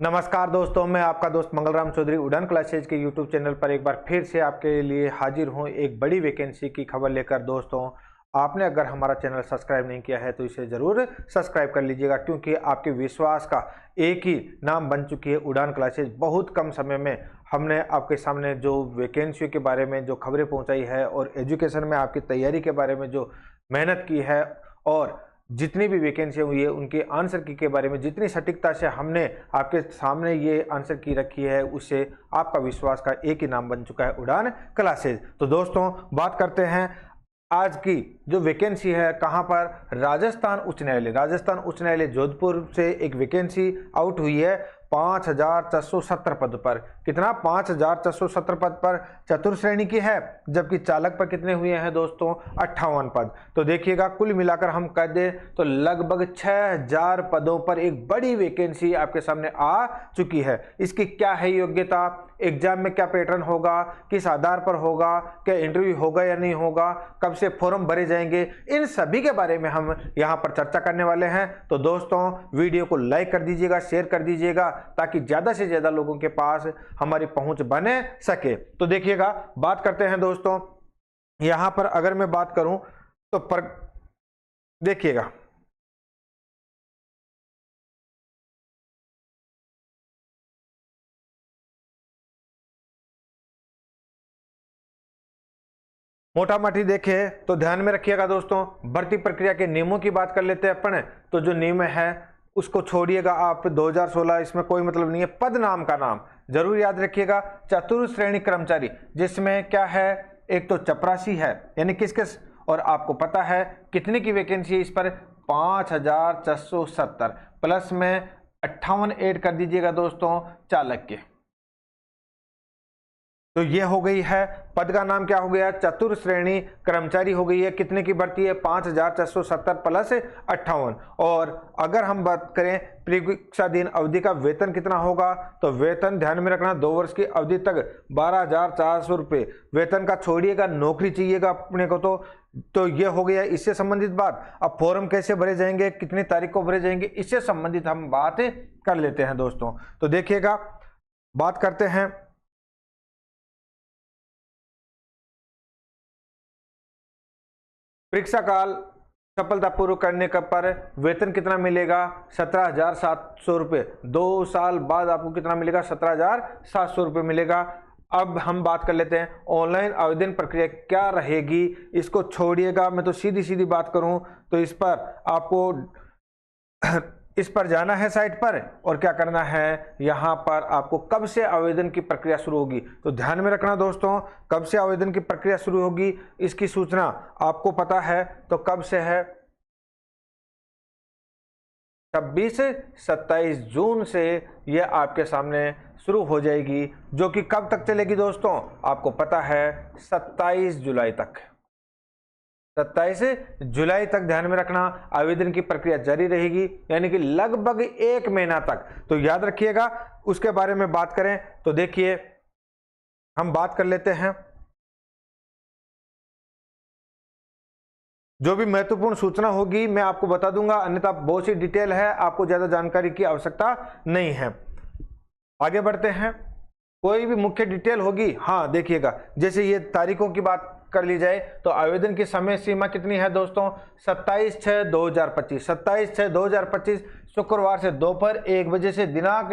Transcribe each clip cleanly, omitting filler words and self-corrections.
नमस्कार दोस्तों, मैं आपका दोस्त मंगलराम चौधरी उड़ान क्लासेज के यूट्यूब चैनल पर एक बार फिर से आपके लिए हाजिर हूं एक बड़ी वैकेंसी की खबर लेकर। दोस्तों, आपने अगर हमारा चैनल सब्सक्राइब नहीं किया है तो इसे ज़रूर सब्सक्राइब कर लीजिएगा, क्योंकि आपके विश्वास का एक ही नाम बन चुकी है उड़ान क्लासेज। बहुत कम समय में हमने आपके सामने जो वैकेंसियों के बारे में जो खबरें पहुँचाई है और एजुकेशन में आपकी तैयारी के बारे में जो मेहनत की है और जितनी भी वैकेंसी हुई है उनके आंसर की के बारे में जितनी सटीकता से हमने आपके सामने ये आंसर की रखी है, उससे आपका विश्वास का एक ही नाम बन चुका है उड़ान क्लासेज। तो दोस्तों, बात करते हैं आज की जो वैकेंसी है कहां पर। राजस्थान उच्च न्यायालय जोधपुर से एक वैकेंसी आउट हुई है 5470 पद पर। कितना? 5470 पद पर चतुर्श्रेणी की है, जबकि चालक पर कितने हुए हैं दोस्तों? 58 पद। तो देखिएगा, कुल मिलाकर हम कह दें तो लगभग 6000 पदों पर एक बड़ी वैकेंसी आपके सामने आ चुकी है। इसकी क्या है योग्यता, एग्जाम में क्या पैटर्न होगा, किस आधार पर होगा, क्या इंटरव्यू होगा या नहीं होगा, कब से फॉर्म भरे जाएंगे, इन सभी के बारे में हम यहां पर चर्चा करने वाले हैं। तो दोस्तों, वीडियो को लाइक कर दीजिएगा, शेयर कर दीजिएगा, ताकि ज्यादा से ज्यादा लोगों के पास हमारी पहुंच बने सके। तो देखिएगा, बात करते हैं दोस्तों। यहां पर अगर मैं बात करूं तो देखिएगा, मोटा माटी देखे तो ध्यान में रखिएगा दोस्तों। भर्ती प्रक्रिया के नियमों की बात कर लेते हैं अपन। तो जो नियम है उसको छोड़िएगा आप, 2016 इसमें कोई मतलब नहीं है। पद नाम का नाम जरूर याद रखिएगा। चतुर्श्रेणी कर्मचारी, जिसमें क्या है, एक तो चपरासी है, यानी किस किस, और आपको पता है कितने की वैकेंसी है इस पर? 5670 प्लस में 58 ऐड कर दीजिएगा दोस्तों चालक के। तो ये हो गई है, पद का नाम क्या हो गया? चतुर्श्रेणी कर्मचारी हो गई है। कितने की भर्ती है? 5470 प्लस 58। और अगर हम बात करें परीक्षाधीन अवधि का वेतन कितना होगा, तो वेतन ध्यान में रखना 2 वर्ष की अवधि तक 12400 रुपये। वेतन का छोड़िएगा, नौकरी चाहिएगा अपने को। तो ये हो गया इससे संबंधित बात। अब फॉर्म कैसे भरे जाएंगे, कितनी तारीख को भरे जाएंगे, इससे संबंधित हम बात कर लेते हैं दोस्तों। तो देखिएगा, बात करते हैं परीक्षा काल सफलतापूर्वक करने का पर वेतन कितना मिलेगा? 17,700 रुपये। 2 साल बाद आपको कितना मिलेगा? 17,700 रुपये मिलेगा। अब हम बात कर लेते हैं ऑनलाइन आवेदन प्रक्रिया क्या रहेगी। इसको छोड़िएगा, मैं तो सीधी सीधी बात करूं तो इस पर आपको इस पर जाना है साइट पर, और क्या करना है, यहां पर आपको कब से आवेदन की प्रक्रिया शुरू होगी। तो ध्यान में रखना दोस्तों, कब से आवेदन की प्रक्रिया शुरू होगी इसकी सूचना आपको पता है। तो कब से है? 26-27 जून से यह आपके सामने शुरू हो जाएगी, जो कि कब तक चलेगी दोस्तों? आपको पता है 27 जुलाई तक। 27 जुलाई तक ध्यान में रखना आवेदन की प्रक्रिया जारी रहेगी, यानी कि लगभग 1 महीना तक। तो याद रखिएगा। उसके बारे में बात करें तो देखिए, हम बात कर लेते हैं जो भी महत्वपूर्ण सूचना होगी मैं आपको बता दूंगा, अन्यथा बहुत सी डिटेल है, आपको ज्यादा जानकारी की आवश्यकता नहीं है। आगे बढ़ते हैं। कोई भी मुख्य डिटेल होगी, हाँ देखिएगा, जैसे ये तारीखों की बात कर ली जाए तो आवेदन की समय सीमा कितनी है दोस्तों? 27/6/2025। 27/6/2025 शुक्रवार से दोपहर 1 बजे से दिनांक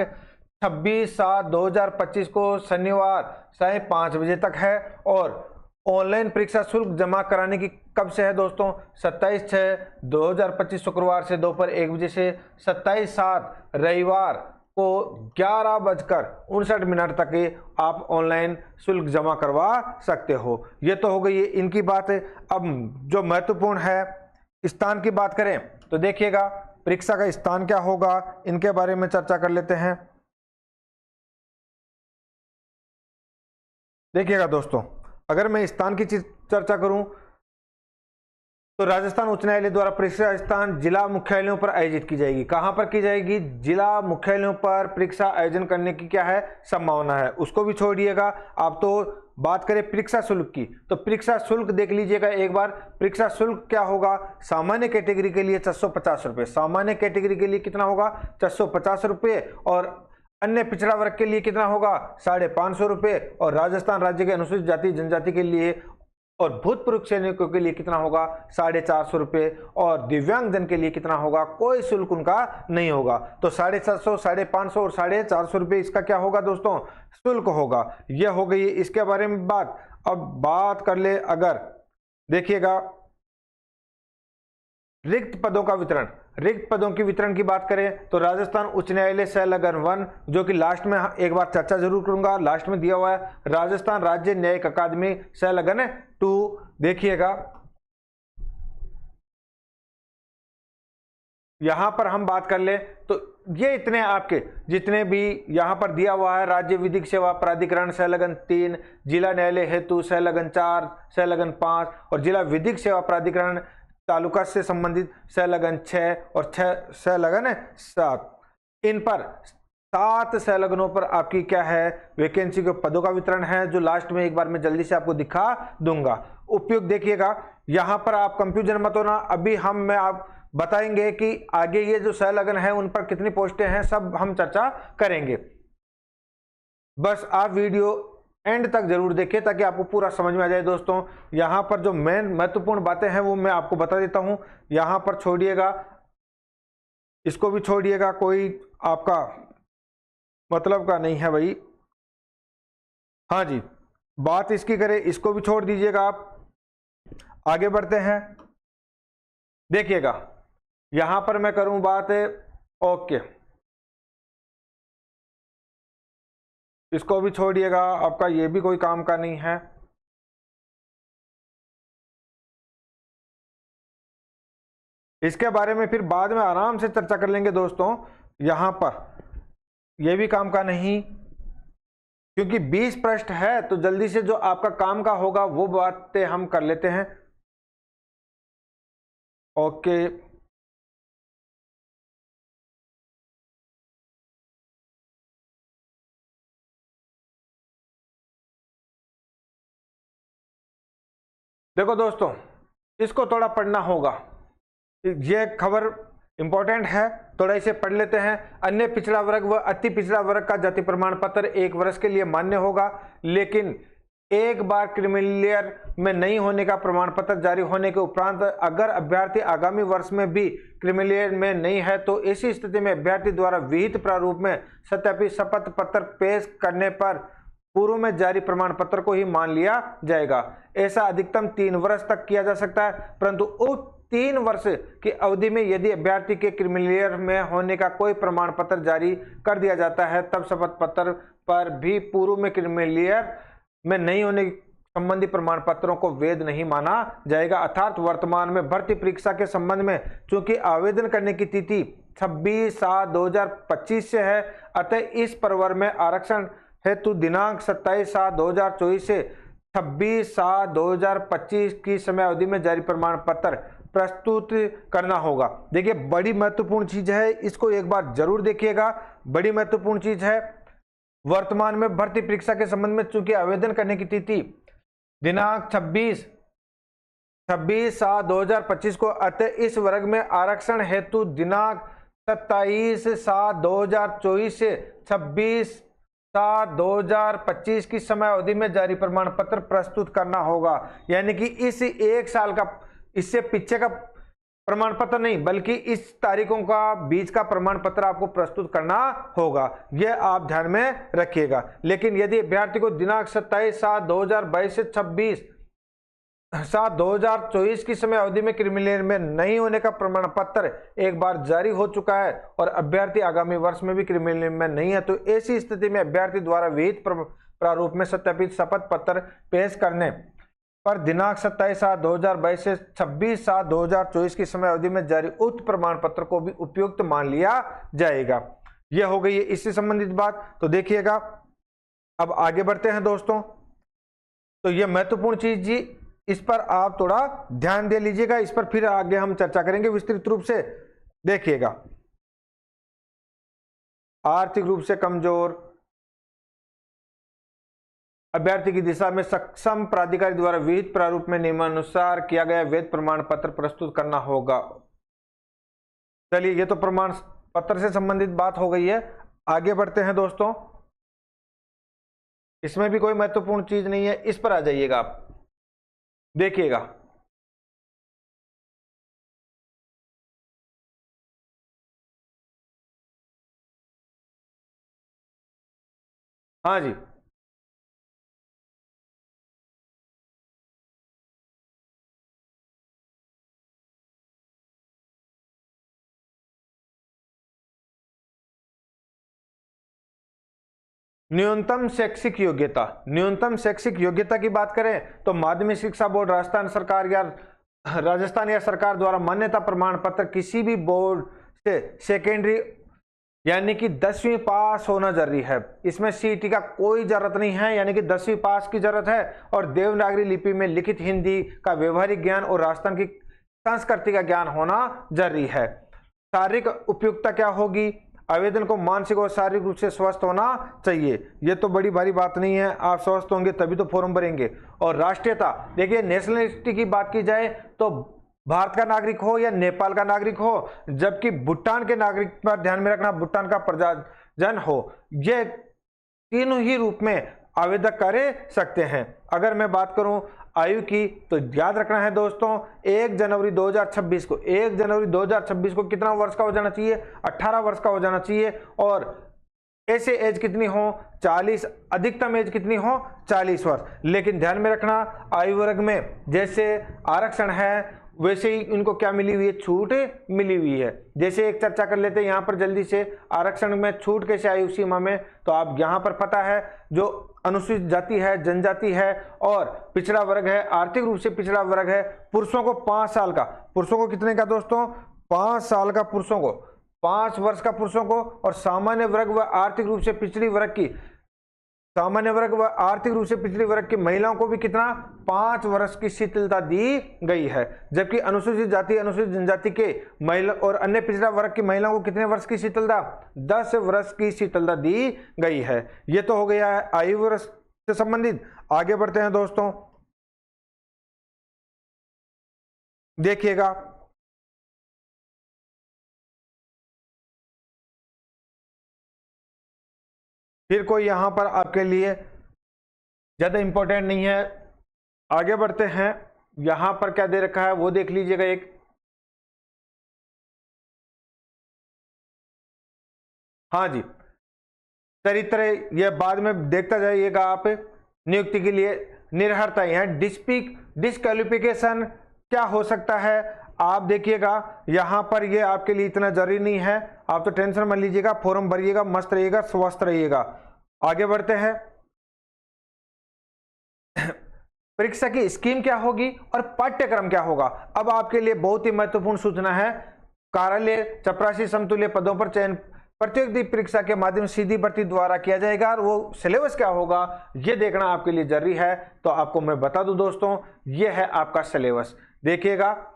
26/7/2025 को शनिवार 5:30 बजे तक है। और ऑनलाइन परीक्षा शुल्क जमा कराने की कब से है दोस्तों? 27/6/2025 शुक्रवार से दोपहर 1 बजे से 27/7 रविवार को 11:59 तक आप ऑनलाइन शुल्क जमा करवा सकते हो। ये तो हो गई है इनकी बात। अब जो महत्वपूर्ण है स्थान की बात करें तो देखिएगा, परीक्षा का स्थान क्या होगा, इनके बारे में चर्चा कर लेते हैं। देखिएगा दोस्तों, अगर मैं स्थान की चर्चा करूं तो राजस्थान उच्च न्यायालय द्वारा परीक्षा स्थान जिला मुख्यालयों पर आयोजित की जाएगी। कहां पर की जाएगी? जिला मुख्यालयों पर परीक्षा आयोजन करने की क्या है, संभावना है। उसको भी छोड़िएगा। आप तो बात करें परीक्षा शुल्क की, तो परीक्षा शुल्क देख लीजिएगा एक बार। परीक्षा शुल्क क्या होगा? सामान्य कैटेगरी के लिए 650 रुपये। सामान्य कैटेगरी के लिए कितना होगा? 650 रुपये। और अन्य पिछड़ा वर्ग के लिए कितना होगा 550 रुपये, और राजस्थान राज्य के अनुसूचित जाति जनजाति के लिए और भूतपूर्व सैनिकों के लिए कितना होगा 450 रुपये, और दिव्यांग जन के लिए कितना होगा, कोई शुल्क उनका नहीं होगा। तो 450, 550 और 450 रुपये इसका क्या होगा दोस्तों, शुल्क होगा। यह हो गई इसके बारे में बात। अब बात कर ले, अगर देखिएगा रिक्त पदों का वितरण, रिक्त पदों की वितरण की बात करें तो राजस्थान उच्च न्यायालय सहलगन 1, जो कि लास्ट में एक बार चर्चा जरूर करूंगा, लास्ट में दिया हुआ है, राजस्थान राज्य न्यायिक अकादमी सहलगन 2। देखिएगा यहां पर हम बात कर ले तो ये इतने आपके जितने भी यहां पर दिया हुआ है, राज्य विधिक सेवा प्राधिकरण सहलगन 3, जिला न्यायालय हेतु सहलगन 4, सहलगन 5, और जिला विधिक सेवा प्राधिकरण तालुका से संबंधित सहलगन 6 और 6 सहलगन 7। इन पर 7 सहलगनों पर आपकी क्या है, वैकेंसी के पदों का वितरण है, जो लास्ट में एक बार मैं जल्दी से आपको दिखा दूंगा। उपयुक्त देखिएगा, यहां पर आप कंफ्यूजन मत होना, अभी मैं आप बताएंगे कि आगे ये जो सहलगन है उन पर कितनी पोस्टें हैं, सब हम चर्चा करेंगे। बस आप वीडियो एंड तक जरूर देखिए ताकि आपको पूरा समझ में आ जाए दोस्तों। यहां पर जो मेन महत्वपूर्ण बातें हैं वो मैं आपको बता देता हूं, यहां पर छोड़िएगा, इसको भी छोड़िएगा, कोई आपका मतलब का नहीं है भाई। हाँ जी, बात इसकी करें, इसको भी छोड़ दीजिएगा आप। आगे बढ़ते हैं, देखिएगा यहां पर मैं करूं बात, ओके, इसको भी छोड़िएगा, आपका ये भी कोई काम का नहीं है। इसके बारे में फिर बाद में आराम से चर्चा कर लेंगे दोस्तों। यहां पर ये भी काम का नहीं, क्योंकि 20 प्रश्न है तो जल्दी से जो आपका काम का होगा वो बातें हम कर लेते हैं। ओके, देखो दोस्तों, इसको थोड़ा पढ़ना होगा, ये खबर इंपॉर्टेंट है, थोड़ा इसे पढ़ लेते हैं। अन्य पिछड़ा वर्ग व अति पिछड़ा वर्ग का जाति प्रमाण पत्र 1 वर्ष के लिए मान्य होगा, लेकिन एक बार क्रीमिलियर में नहीं होने का प्रमाण पत्र जारी होने के उपरांत अगर अभ्यर्थी आगामी वर्ष में भी क्रीमिलियर में नहीं है तो ऐसी स्थिति में अभ्यर्थी द्वारा विहित प्रारूप में सत्यापित शपथ पत्र पेश करने पर पूर्व में जारी प्रमाण पत्र को ही मान लिया जाएगा। ऐसा अधिकतम 3 वर्ष तक किया जा सकता है, परंतु उक्त 3 वर्ष की अवधि में यदि अभ्यर्थी के क्रीमिलियर में होने का कोई प्रमाण पत्र जारी कर दिया जाता है तब शपथ पत्र पर भी पूर्व में क्रीमिलियर में नहीं होने संबंधी प्रमाण पत्रों को वैध नहीं माना जाएगा। अर्थात वर्तमान में भर्ती परीक्षा के संबंध में चूंकि आवेदन करने की तिथि 26/7/2025 से है, अतः इस प्रवर्ग में आरक्षण हेतु दिनांक 27/7/2024 से 26/7/2025 की समय अवधि में जारी प्रमाण पत्र प्रस्तुत करना होगा। देखिए बड़ी महत्वपूर्ण चीज है, इसको एक बार जरूर देखिएगा, बड़ी महत्वपूर्ण चीज है। वर्तमान में भर्ती परीक्षा के संबंध में चूंकि आवेदन करने की तिथि दिनांक 26/7/2025 को, अतः इस वर्ग में आरक्षण हेतु दिनांक 27/7/2024 से 26/7/2025 की समय अवधि में जारी प्रमाण पत्र प्रस्तुत करना होगा। यानी कि इस 1 साल का, इससे पीछे का प्रमाण पत्र नहीं, बल्कि इस तारीखों का बीच का प्रमाण पत्र आपको प्रस्तुत करना होगा, यह आप ध्यान में रखिएगा। लेकिन यदि अभ्यर्थी को दिनांक 27/7/2022 से 26/7/2024 की समय अवधि में क्रीमिलियर में नहीं होने का प्रमाण पत्र एक बार जारी हो चुका है और अभ्यर्थी आगामी वर्ष में भी क्रीमिलियर में नहीं है, तो ऐसी स्थिति में अभ्यर्थी द्वारा विहित प्रारूप में सत्यापित शपथ पत्र पेश करने पर दिनांक 27/7/2022 से 26/7/2024 की समय अवधि में जारी उक्त प्रमाण पत्र को भी उपयुक्त मान लिया जाएगा। यह हो गई है इससे संबंधित बात। तो देखिएगा, अब आगे बढ़ते हैं दोस्तों। तो यह महत्वपूर्ण चीज जी, इस पर आप थोड़ा ध्यान दे लीजिएगा, इस पर फिर आगे हम चर्चा करेंगे विस्तृत रूप से। देखिएगा, आर्थिक रूप से कमजोर अभ्यर्थी की दिशा में सक्षम प्राधिकारी द्वारा विहित प्रारूप में नियमानुसार किया गया वैध प्रमाण पत्र प्रस्तुत करना होगा। चलिए, ये तो प्रमाण पत्र से संबंधित बात हो गई है। आगे बढ़ते हैं दोस्तों, इसमें भी कोई महत्वपूर्ण चीज नहीं है, इस पर आ जाइएगा आप, देखिएगा। हाँ जी, न्यूनतम शैक्षिक योग्यता, न्यूनतम शैक्षिक योग्यता की बात करें तो माध्यमिक शिक्षा बोर्ड राजस्थान या सरकार द्वारा मान्यता प्रमाण पत्र किसी भी बोर्ड से सेकेंडरी यानी कि 10वीं पास होना जरूरी है। इसमें सीईटी का कोई जरूरत नहीं है, यानी कि 10वीं पास की जरूरत है। और देवनागरी लिपि में लिखित हिंदी का व्यवहारिक ज्ञान और राजस्थान की संस्कृति का ज्ञान होना जरूरी है। शारीरिक उपयुक्तता क्या होगी? आवेदन को मानसिक और शारीरिक रूप से स्वस्थ होना चाहिए। ये तो बड़ी भारी बात नहीं है, आप स्वस्थ होंगे तभी तो फॉर्म भरेंगे। और राष्ट्रीयता, देखिए नेशनलिटी की बात की जाए तो भारत का नागरिक हो या नेपाल का नागरिक हो, जबकि भूटान के नागरिक पर ध्यान में रखना भूटान का प्रजाजन हो, ये तीनों ही रूप में आवेदक कर सकते हैं। अगर मैं बात करूं आयु की तो याद रखना है दोस्तों, 1 जनवरी 2026 को 1 जनवरी 2026 को कितना वर्ष का हो जाना चाहिए? 18 वर्ष का हो जाना चाहिए। और ऐसे एज कितनी हो? 40, अधिकतम एज कितनी हो? 40 वर्ष। लेकिन ध्यान में रखना आयु वर्ग में जैसे आरक्षण है वैसे ही इनको क्या मिली हुई है? छूट मिली हुई है। जैसे एक चर्चा कर लेते हैं यहाँ पर जल्दी से, आरक्षण में छूट कैसे आयु सीमा में, तो आप यहाँ पर पता है जो अनुसूचित जाति है, जनजाति है और पिछड़ा वर्ग है, आर्थिक रूप से पिछड़ा वर्ग है, पुरुषों को 5 साल का, पुरुषों को कितने का दोस्तों? 5 साल का पुरुषों को, 5 वर्ष का पुरुषों को। और सामान्य वर्ग व आर्थिक रूप से पिछड़ी वर्ग की, सामान्य वर्ग व आर्थिक रूप से पिछड़ी वर्ग की महिलाओं को भी कितना? 5 वर्ष की शिथिलता दी गई है। जबकि अनुसूचित जाति, अनुसूचित जनजाति के महिला और अन्य पिछड़ा वर्ग की महिलाओं को कितने वर्ष की शिथिलता? 10 वर्ष की शिथिलता दी गई है। ये तो हो गया है आयु वर्ष से संबंधित। आगे बढ़ते हैं दोस्तों, देखिएगा फिर कोई यहां पर आपके लिए ज्यादा इंपॉर्टेंट नहीं है। आगे बढ़ते हैं, यहां पर क्या दे रखा है वो देख लीजिएगा। एक हाँ जी, चरित्र, यह बाद में देखता जाइएगा आप। नियुक्ति के लिए निर्हरता है, डिस्क्वालिफिकेशन क्या हो सकता है आप देखिएगा। यहां पर ये आपके लिए इतना जरूरी नहीं है, आप तो टेंशन मत लीजिएगा, फॉर्म भरिएगा, मस्त रहिएगा, स्वस्थ रहिएगा। आगे बढ़ते हैं, परीक्षा की स्कीम क्या होगी और पाठ्यक्रम क्या होगा। अब आपके लिए बहुत ही महत्वपूर्ण सूचना है। कार्यालय चपरासी समतुल्य पदों पर चयन प्रतियोगी परीक्षा के माध्यम से सीधी भर्ती द्वारा किया जाएगा और वो सिलेबस क्या होगा ये देखना आपके लिए जरूरी है। तो आपको मैं बता दूं दोस्तों, ये है आपका सिलेबस, देखिएगा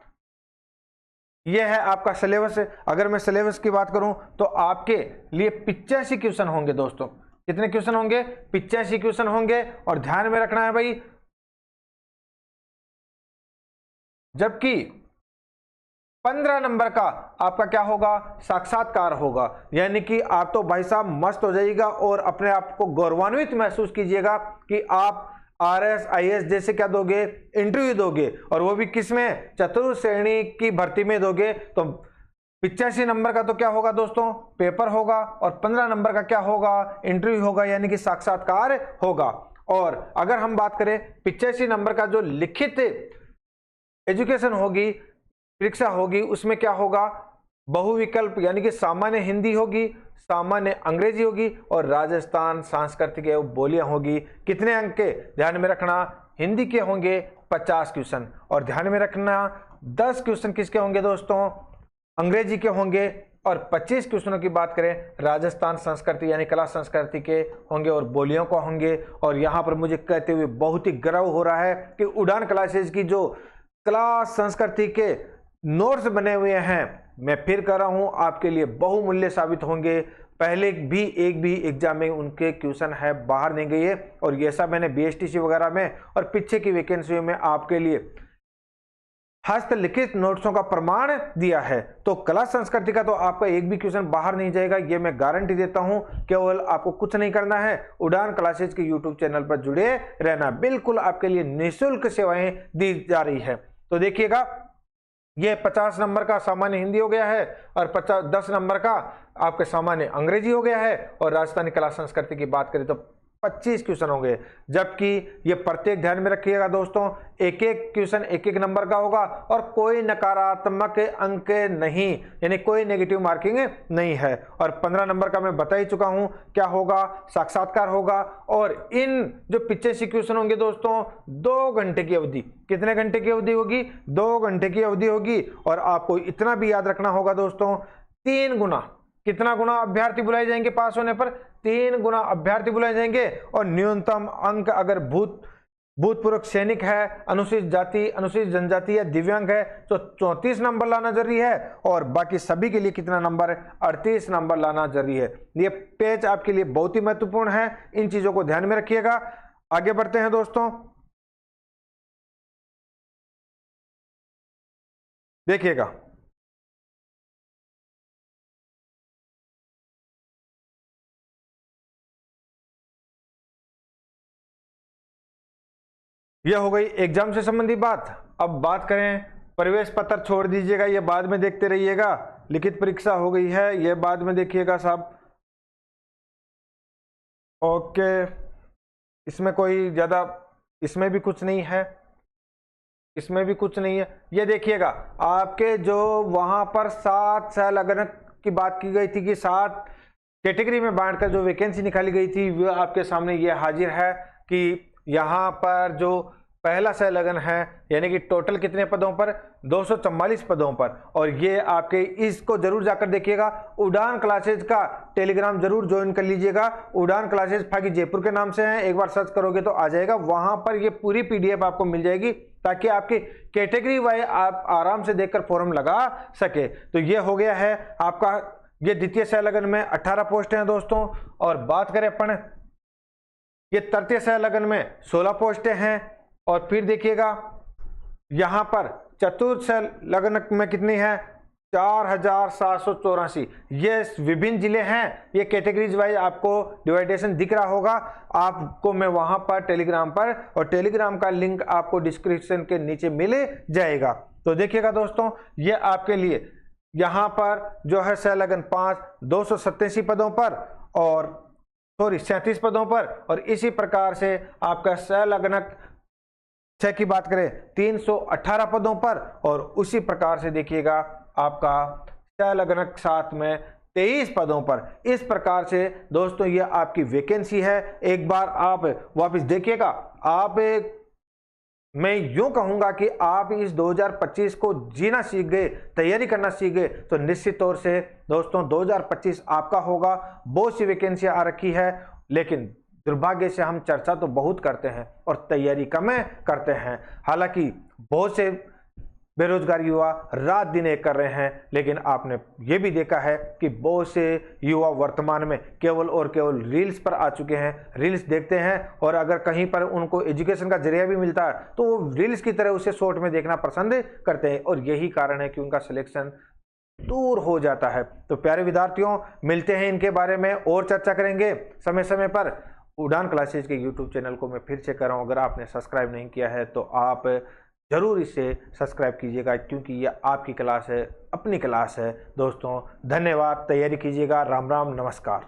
ये है आपका सिलेबस। अगर मैं सिलेबस की बात करूं तो आपके लिए 85 क्वेश्चन होंगे दोस्तों। कितने क्वेश्चन होंगे? 85 क्वेश्चन होंगे। और ध्यान में रखना है भाई, जबकि 15 नंबर का आपका क्या होगा? साक्षात्कार होगा। यानी कि आप तो भाई साहब मस्त हो जाइएगा और अपने आप को गौरवान्वित महसूस कीजिएगा कि आप आरएस आईएएस जैसे क्या दोगे? इंटरव्यू दोगे, और वो भी किसमें? चतुर्थ श्रेणी की भर्ती में दोगे। तो 85 नंबर का तो क्या होगा दोस्तों? पेपर होगा। और 15 नंबर का क्या होगा? इंटरव्यू होगा, यानी कि साक्षात्कार होगा। और अगर हम बात करें 85 नंबर का जो लिखित एजुकेशन होगी, परीक्षा होगी, उसमें क्या होगा? बहुविकल्प, यानी कि सामान्य हिंदी होगी, सामान्य अंग्रेजी होगी और राजस्थान सांस्कृतिक एवं बोलियां होगी। कितने अंक के? ध्यान में रखना, हिंदी के होंगे 50 क्वेश्चन। और ध्यान में रखना 10 क्वेश्चन किसके होंगे दोस्तों? अंग्रेजी के होंगे। और 25 क्वेश्चनों की बात करें राजस्थान संस्कृति यानी कला संस्कृति के होंगे और बोलियों को होंगे। और यहां पर मुझे कहते हुए बहुत ही गर्व हो रहा है कि उड़ान क्लासेज की जो कला संस्कृति के नोट्स बने हुए हैं, मैं फिर कह रहा हूं, आपके लिए बहुमूल्य साबित होंगे। पहले भी एक भी एग्जाम में उनके क्वेश्चन है बाहर नहीं गए। और ये सब मैंने बीएसटीसी वगैरह में और पीछे की वैकेंसी में आपके लिए हस्तलिखित नोट्सों का प्रमाण दिया है। तो कला संस्कृति का तो आपका एक भी क्वेश्चन बाहर नहीं जाएगा, ये मैं गारंटी देता हूं। केवल आपको कुछ नहीं करना है, उड़ान क्लासेज के यूट्यूब चैनल पर जुड़े रहना। बिल्कुल आपके लिए निःशुल्क सेवाएं दी जा रही है। तो देखिएगा, ये 50 नंबर का सामान्य हिंदी हो गया है और 10 नंबर का आपके सामान्य अंग्रेजी हो गया है। और राजस्थानी कला संस्कृति की बात करें तो 25 क्वेश्चन होंगे, जबकि ये प्रत्येक ध्यान में रखिएगा दोस्तों, एक एक क्वेश्चन एक एक नंबर का होगा और कोई नकारात्मक अंक नहीं, यानी कोई नेगेटिव मार्किंग नहीं है। और 15 नंबर का मैं बता ही चुका हूं क्या होगा, साक्षात्कार होगा। और इन जो 85 क्वेश्चन होंगे दोस्तों, 2 घंटे की अवधि, कितने घंटे की अवधि होगी, 2 घंटे की अवधि होगी। और आपको इतना भी याद रखना होगा दोस्तों, 3 गुना, कितना गुना अभ्यर्थी बुलाए जाएंगे पास होने पर, 3 गुना अभ्यर्थी बुलाए जाएंगे। और न्यूनतम अंक अगर भूतपूर्व सैनिक है, अनुसूचित जाति, अनुसूचित जनजाति या दिव्यांग है तो 34 नंबर लाना जरूरी है। और बाकी सभी के लिए कितना नंबर, 38 नंबर लाना जरूरी है। ये पेज आपके लिए बहुत ही महत्वपूर्ण है, इन चीजों को ध्यान में रखिएगा। आगे बढ़ते हैं दोस्तों, देखिएगा, यह हो गई एग्जाम से संबंधित बात। अब बात करें, प्रवेश पत्र छोड़ दीजिएगा, ये बाद में देखते रहिएगा। लिखित परीक्षा हो गई है, ये बाद में देखिएगा साहब। ओके, इसमें कोई ज्यादा, इसमें भी कुछ नहीं है, इसमें भी कुछ नहीं है। ये देखिएगा, आपके जो वहां पर 7 संलग्न की बात की गई थी कि 7 कैटेगरी में बांटकर जो वैकेंसी निकाली गई थी, वो आपके सामने ये हाजिर है कि यहां पर जो पहला संलग्न है, यानी कि टोटल कितने पदों पर, 244 पदों पर। और ये आपके, इसको जरूर जाकर देखिएगा। उड़ान क्लासेज का टेलीग्राम जरूर ज्वाइन कर लीजिएगा। उड़ान क्लासेज फागी जयपुर के नाम से है, एक बार सर्च करोगे तो आ जाएगा। वहां पर ये पूरी PDF आपको मिल जाएगी, ताकि आपकी कैटेगरी वाइज आप आराम से देखकर फॉर्म लगा सके। तो ये हो गया है आपका, ये द्वितीय संलग्न में 18 पोस्ट हैं दोस्तों। और बात करें अपन, ये तृतीय संलग्न में 16 पोस्टें हैं। और फिर देखिएगा, यहां पर चतुर्थ संलग्न में कितनी है, 4784। ये विभिन्न जिले हैं, ये कैटेगरीज वाइज आपको डिवाइडेशन दिख रहा होगा आपको। मैं वहां पर टेलीग्राम पर, और टेलीग्राम का लिंक आपको डिस्क्रिप्शन के नीचे मिल जाएगा। तो देखिएगा दोस्तों, ये आपके लिए यहां पर जो है संलग्न 5 287 पदों पर, और 37 पदों पर। और इसी प्रकार से आपका संलग्न 6 की बात करें 318 पदों पर। और उसी प्रकार से देखिएगा आपका संलग्न 7 में 23 पदों पर। इस प्रकार से दोस्तों ये आपकी वैकेंसी है। एक बार आप वापस देखिएगा, मैं यूं कहूंगा कि आप इस 2025 को जीना सीख गए, तैयारी करना सीख गए, तो निश्चित तौर से दोस्तों 2025 आपका होगा। बहुत सी वैकेंसी आ रखी है, लेकिन दुर्भाग्य से हम चर्चा तो बहुत करते हैं और तैयारी कम करते हैं। हालांकि बहुत से बेरोजगार युवा रात दिन एक कर रहे हैं, लेकिन आपने ये भी देखा है कि बहुत से युवा वर्तमान में केवल और केवल रील्स पर आ चुके हैं। रील्स देखते हैं, और अगर कहीं पर उनको एजुकेशन का जरिया भी मिलता है तो वो रील्स की तरह उसे शॉर्ट में देखना पसंद करते हैं। और यही कारण है कि उनका सिलेक्शन दूर हो जाता है। तो प्यारे विद्यार्थियों, मिलते हैं, इनके बारे में और चर्चा करेंगे समय समय पर। उड़ान क्लासेज के यूट्यूब चैनल को मैं फिर से कर रहा हूँ, अगर आपने सब्सक्राइब नहीं किया है तो आप जरूर इसे सब्सक्राइब कीजिएगा, क्योंकि ये आपकी क्लास है, अपनी क्लास है दोस्तों। धन्यवाद, तैयारी कीजिएगा। राम राम, नमस्कार।